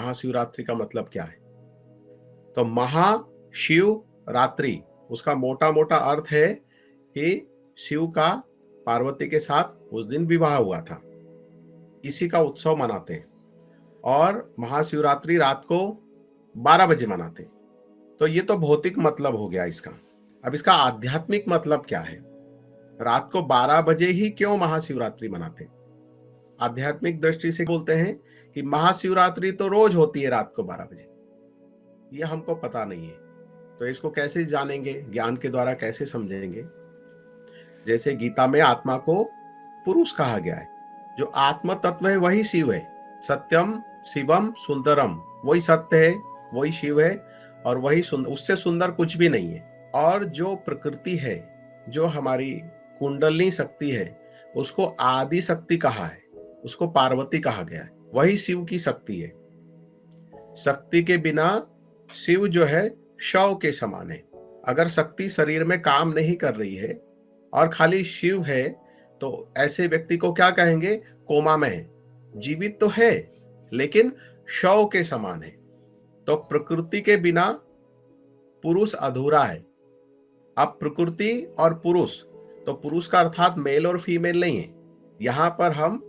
महाशिवरात्रि का मतलब क्या है। तो महाशिव रात्रि, उसका मोटा मोटा अर्थ है कि शिव का पार्वती के साथ उस दिन विवाह हुआ था, इसी का उत्सव मनाते हैं। और महाशिवरात्रि रात को 12 बजे मनाते हैं। तो ये तो भौतिक मतलब हो गया इसका। अब इसका आध्यात्मिक मतलब क्या है। रात को 12 बजे ही क्यों महाशिवरात्रि मनाते हैं। आध्यात्मिक दृष्टि से बोलते हैं कि महाशिवरात्रि तो रोज होती है रात को 12 बजे, ये हमको पता नहीं है। तो इसको कैसे जानेंगे, ज्ञान के द्वारा कैसे समझेंगे। जैसे गीता में आत्मा को पुरुष कहा गया है, जो आत्म तत्व है वही शिव है। सत्यम शिवम सुंदरम, वही सत्य है, वही शिव है, और वही सुंदर, उससे सुंदर कुछ भी नहीं है। और जो प्रकृति है, जो हमारी कुंडलिनी शक्ति है, उसको आदि शक्ति कहा है, उसको पार्वती कहा गया है, वही शिव की शक्ति है। शक्ति के बिना शिव जो है शव के समान है। अगर शक्ति शरीर में काम नहीं कर रही है और खाली शिव है, तो ऐसे व्यक्ति को क्या कहेंगे, कोमा में है। जीवित तो है लेकिन शव के समान है। तो प्रकृति के बिना पुरुष अधूरा है। अब प्रकृति और पुरुष, तो पुरुष का अर्थात मेल और फीमेल नहीं है। यहां पर हम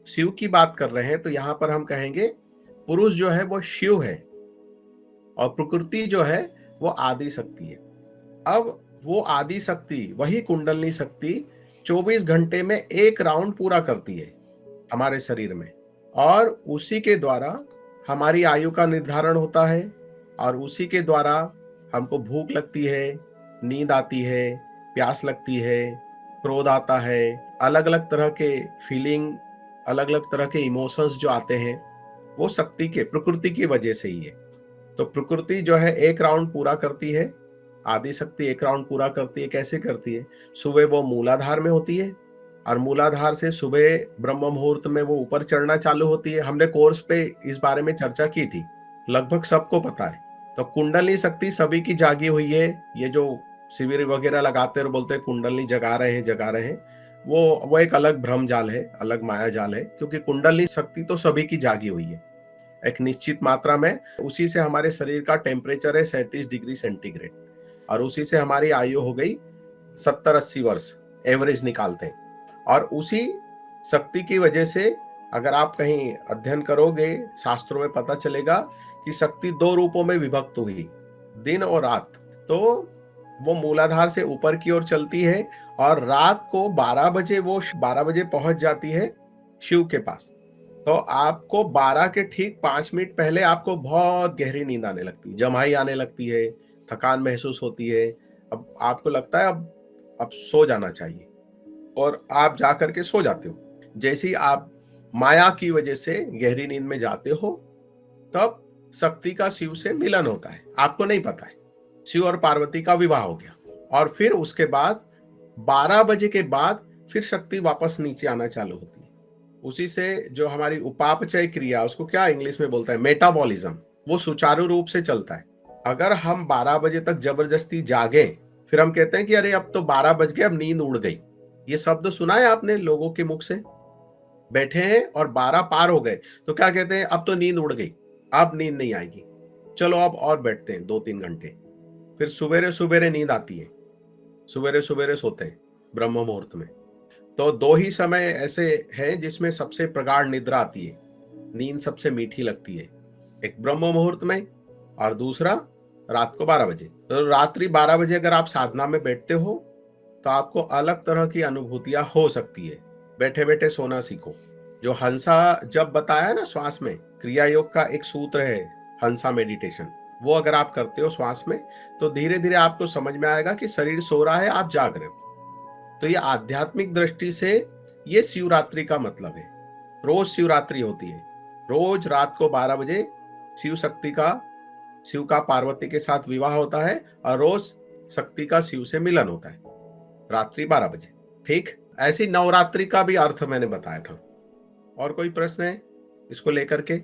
शिव की बात कर रहे हैं, तो यहां पर हम कहेंगे पुरुष जो है वो शिव है और प्रकृति जो है वो आदि शक्ति है। अब वो आदि शक्ति, वही कुंडलिनी शक्ति 24 घंटे में एक राउंड पूरा करती है हमारे शरीर में, और उसी के द्वारा हमारी आयु का निर्धारण होता है, और उसी के द्वारा हमको भूख लगती है, नींद आती है, प्यास लगती है, क्रोध आता है, अलग अलग तरह के फीलिंग, अलग अलग तरह के इमोशंस जो आते हैं, वो शक्ति के, प्रकृति की वजह से ही है। तो प्रकृति जो है एक राउंड पूरा करती है, आदि शक्ति एक राउंड पूरा करती है। कैसे करती है, सुबह वो मूलाधार में होती है, और मूलाधार से सुबह ब्रह्म मुहूर्त में वो ऊपर चढ़ना चालू होती है। हमने कोर्स पे इस बारे में चर्चा की थी, लगभग सबको पता है। तो कुंडली शक्ति सभी की जागी हुई है। ये जो शिविर वगैरह लगाते और बोलते हैं कुंडली जगा रहे हैं जगा रहे हैं, वो एक अलग भ्रम जाल है, अलग माया जाल है। क्योंकि कुंडली शक्ति तो सभी की जागी हुई है एक निश्चित मात्रा में। उसी से हमारे शरीर का टेम्परेचर है 37 डिग्री सेंटीग्रेड, और उसी से हमारी आयु हो गई 70-80 वर्ष, एवरेज निकालते हैं। और उसी शक्ति की वजह से अगर आप कहीं अध्ययन करोगे, शास्त्रों में पता चलेगा कि शक्ति 2 रूपों में विभक्त हुई, दिन और रात। तो वो मूलाधार से ऊपर की ओर चलती है, और रात को 12 बजे वो 12 बजे पहुंच जाती है शिव के पास। तो आपको 12 के ठीक 5 मिनट पहले आपको बहुत गहरी नींद आने लगती है, जम्हाई आने लगती है, थकान महसूस होती है। अब आपको लगता है अब सो जाना चाहिए, और आप जा करके सो जाते हो। जैसे ही आप माया की वजह से गहरी नींद में जाते हो, तब शक्ति का शिव से मिलन होता है। आपको नहीं पता है, शिव और पार्वती का विवाह हो गया। और फिर उसके बाद 12 बजे के बाद फिर शक्ति वापस नीचे आना चालू होती है। उसी से जो हमारी उपापचय क्रिया, उसको क्या इंग्लिश में बोलता है, मेटाबॉलिज्म, वो सुचारू रूप से चलता है। अगर हम 12 बजे तक जबरदस्ती जागे, फिर हम कहते हैं कि अरे अब तो 12 बज गए, अब नींद उड़ गई। ये शब्द सुना है आपने लोगों के मुख से। बैठे हैं और 12 पार हो गए तो क्या कहते हैं, अब तो नींद उड़ गई, अब नींद नहीं आएगी, चलो अब और बैठते हैं 2-3 घंटे। फिर सुबेरे सुबेरे नींद आती है, सुबेरे सुबेरे सोते हैं ब्रह्म मुहूर्त में। तो 2 ही समय ऐसे हैं जिसमें सबसे प्रगाढ़ निद्रा आती है, नींद सबसे मीठी लगती है, एक ब्रह्म मुहूर्त में और दूसरा रात को 12 बजे। तो रात्रि 12 बजे अगर आप साधना में बैठते हो तो आपको अलग तरह की अनुभूतियां हो सकती है। बैठे बैठे सोना सीखो। जो हंसा जब बताया ना श्वास में, क्रिया योग का एक सूत्र है हंसा मेडिटेशन, वो अगर आप करते हो श्वास में, तो धीरे धीरे आपको समझ में आएगा कि शरीर सो रहा है, आप जाग रहे हो। तो ये आध्यात्मिक दृष्टि से ये शिवरात्रि का मतलब है। रोज शिवरात्रि होती है, रोज रात को 12 बजे शिव का पार्वती के साथ विवाह होता है, और रोज शक्ति का शिव से मिलन होता है रात्रि 12 बजे। ठीक, ऐसी नवरात्रि का भी अर्थ मैंने बताया था। और कोई प्रश्न है इसको लेकर के,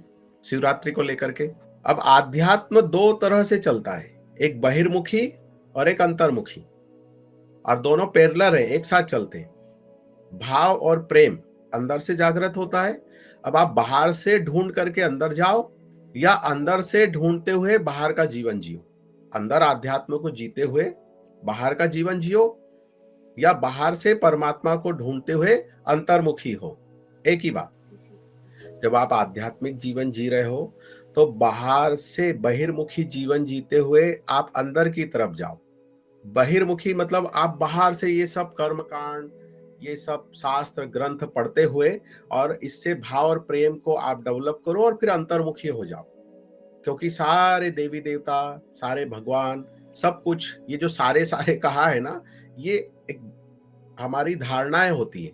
शिवरात्रि को लेकर के? अब आध्यात्म 2 तरह से चलता है, एक बहिर्मुखी और एक अंतर्मुखी, और दोनों पैरेलल है, एक साथ चलते हैं। भाव और प्रेम अंदर से जागृत होता है। अब आप बाहर से ढूंढ करके अंदर जाओ, या अंदर से ढूंढते हुए बाहर का जीवन जियो? अंदर आध्यात्म को जीते हुए बाहर का जीवन जियो, या बाहर से परमात्मा को ढूंढते हुए अंतर्मुखी हो? एक ही बात। जब आप आध्यात्मिक जीवन जी रहे हो तो बाहर से बहिर्मुखी जीवन जीते हुए आप अंदर की तरफ जाओ। बहिर्मुखी मतलब आप बाहर से ये सब कर्म कांड, ये सब शास्त्र ग्रंथ पढ़ते हुए और इससे भाव और प्रेम को आप डेवलप करो और फिर अंतर्मुखी हो जाओ। क्योंकि सारे देवी देवता, सारे भगवान, सब कुछ ये जो सारे सारे कहा है ना, ये एक हमारी धारणाएं होती है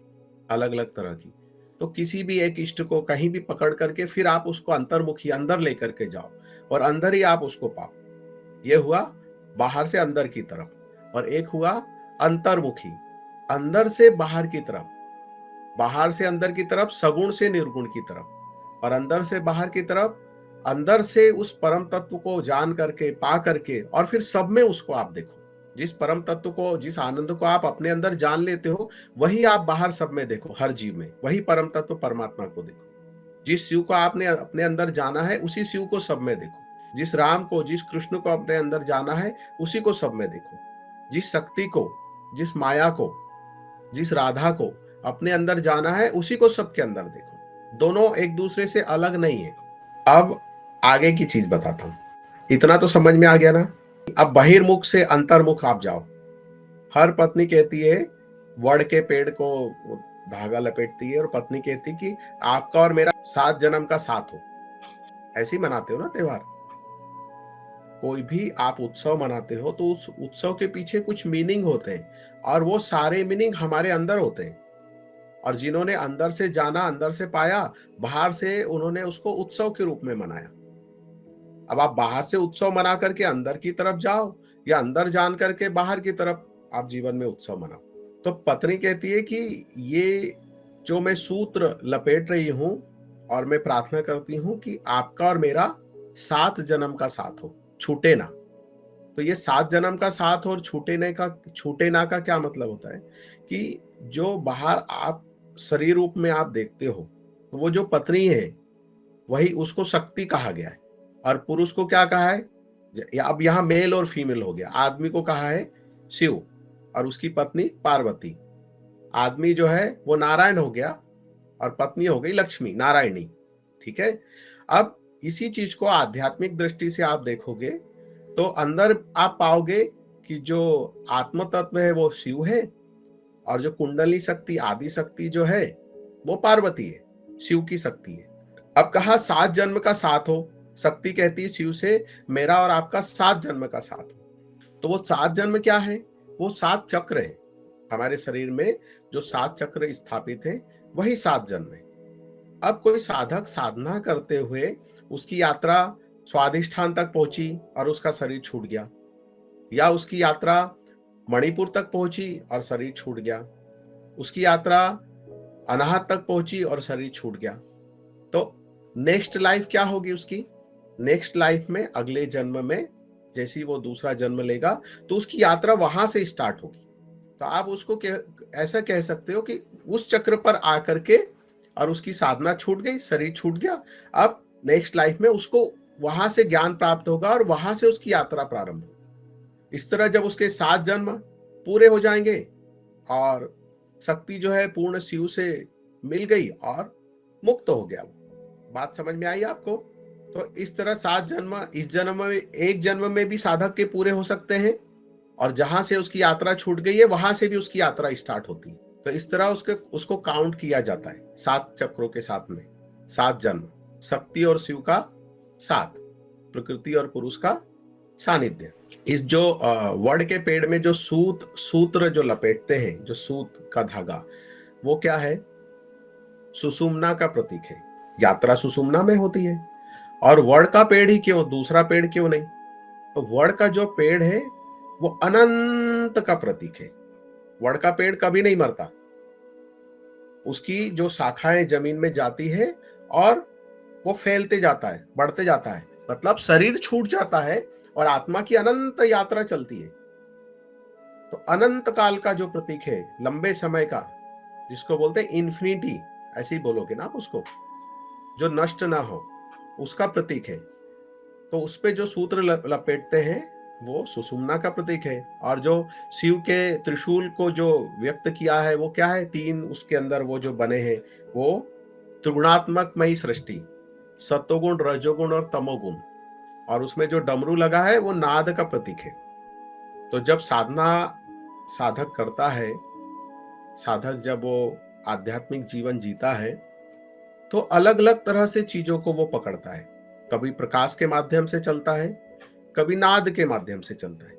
अलग अलग तरह की। तो किसी भी एक इष्ट को कहीं भी पकड़ करके फिर आप उसको अंतर्मुखी अंदर लेकर के जाओ और अंदर ही आप उसको पाओ। ये हुआ बाहर से अंदर की तरफ। और एक हुआ अंतर्मुखी, अंदर से बाहर की तरफ, बाहर से अंदर की तरफ, सगुण से निर्गुण की तरफ, और अंदर से बाहर की तरफ, अंदर से उस परम तत्व को जान करके, पा करके, और फिर सब में उसको आप देखो। जिस परम तत्व को, जिस आनंद को आप अपने अंदर जान लेते हो, वही आप बाहर सब में देखो, हर जीव में वही परम तत्व परमात्मा को देखो। जिस शिव को आपने अपने अंदर जाना है उसी शिव को सब में देखो। जिस राम को, जिस कृष्ण को अपने अंदर जाना है उसी को सब में देखो। जिस शक्ति को, जिस माया को, जिस राधा को अपने अंदर जाना है उसी को सबके अंदर देखो। दोनों एक दूसरे से अलग नहीं है। अब आगे की चीज बताता हूं। इतना तो समझ में आ गया ना? अब बहिर्मुख से अंतर्मुख आप जाओ। हर पत्नी कहती है, वड़ के पेड़ को धागा लपेटती है और पत्नी कहती कि आपका और मेरा 7 जन्म का साथ हो। ऐसे ही मनाते हो ना त्योहार। कोई भी आप उत्सव मनाते हो तो उस उत्सव के पीछे कुछ मीनिंग होते हैं और वो सारे मीनिंग हमारे अंदर होते हैं। और जिन्होंने अंदर से जाना, अंदर से पाया, बाहर से उन्होंने उसको उत्सव के रूप में मनाया। अब आप बाहर से उत्सव मना करके अंदर की तरफ जाओ, या अंदर जान करके बाहर की तरफ आप जीवन में उत्सव मनाओ। तो पत्नी कहती है कि ये जो मैं सूत्र लपेट रही हूं और मैं प्रार्थना करती हूं कि आपका और मेरा 7 जन्म का साथ हो, छूटे ना। तो ये 7 जन्म का साथ और छूटे ना का क्या मतलब होता है कि जो बाहर आप शरीर रूप में आप देखते हो, तो वो जो पत्नी है वही उसको शक्ति कहा गया है, और पुरुष को क्या कहा है? अब यहाँ मेल और फीमेल हो गया। आदमी को कहा है शिव और उसकी पत्नी पार्वती। आदमी जो है वो नारायण हो गया और पत्नी हो गई लक्ष्मी, नारायणी। ठीक है। अब इसी चीज को आध्यात्मिक दृष्टि से आप देखोगे तो अंदर आप पाओगे कि जो आत्म तत्व है वो शिव है, और जो कुंडली शक्ति, आदि शक्ति जो है वो पार्वती है, शिव की शक्ति है। अब कहा 7 जन्म का साथ हो। शक्ति कहती है शिव से, मेरा और आपका 7 जन्म का साथ हो। तो वो 7 जन्म क्या है? वो 7 चक्र है। हमारे शरीर में जो 7 चक्र स्थापित है वही 7 जन्म है। अब कोई साधक साधना करते हुए उसकी यात्रा स्वाधिष्ठान तक पहुंची और उसका शरीर छूट गया, या उसकी यात्रा मणिपुर तक पहुंची और शरीर छूट गया, उसकी यात्रा अनाहत तक पहुंची और शरीर छूट गया, तो नेक्स्ट लाइफ क्या होगी उसकी? नेक्स्ट लाइफ में, अगले जन्म में, जैसे ही वो दूसरा जन्म लेगा तो उसकी यात्रा वहां से स्टार्ट होगी। तो आप उसको ऐसा कह सकते हो कि उस चक्र पर आकर के और उसकी साधना छूट गई, शरीर छूट गया। अब नेक्स्ट लाइफ में उसको वहां से ज्ञान प्राप्त होगा और वहां से उसकी यात्रा प्रारंभ होगी। इस तरह जब उसके 7 जन्म पूरे हो जाएंगे और शक्ति जो है पूर्ण शिव से मिल गई और मुक्त हो गया। बात समझ में आई आपको? तो इस तरह 7 जन्म, इस जन्म में, एक जन्म में भी साधक के पूरे हो सकते हैं, और जहां से उसकी यात्रा छूट गई है वहां से भी उसकी यात्रा स्टार्ट होती है। तो इस तरह उसको काउंट किया जाता है 7 चक्रों के साथ में। 7 जन्म, शक्ति और शिव का साथ, प्रकृति और पुरुष का सानिध्य। इस जो वड के पेड़ में जो सूत्र जो लपेटते हैं, जो सूत का धागा, वो क्या है? सुषुम्ना का प्रतीक है। यात्रा सुषुम्ना में होती है। और वड का पेड़ ही क्यों, दूसरा पेड़ क्यों नहीं? तो वड का जो पेड़ है वो अनंत का प्रतीक है। वड का पेड़ कभी नहीं मरता। उसकी जो शाखाएं जमीन में जाती है और वो फैलते जाता है, बढ़ते जाता है, मतलब शरीर छूट जाता है और आत्मा की अनंत यात्रा चलती है। तो अनंत काल का जो प्रतीक है, लंबे समय का, जिसको बोलते हैं इन्फिनिटी, ऐसे ही बोलोगे ना आप उसको, जो नष्ट ना हो, उसका प्रतीक है। तो उस पे जो सूत्र लपेटते हैं वो सुषुम्ना का प्रतीक है। और जो शिव के त्रिशूल को जो व्यक्त किया है वो क्या है, 3 उसके अंदर वो जो बने हैं वो त्रिगुणात्मकमयी सृष्टि, सत्वगुण, रजोगुण और तमोगुण। और उसमें जो डमरू लगा है वो नाद का प्रतीक है। तो जब साधना साधक करता है, साधक जब वो आध्यात्मिक जीवन जीता है, तो अलग अलग तरह से चीजों को वो पकड़ता है। कभी प्रकाश के माध्यम से चलता है, कभी नाद के माध्यम से चलता है।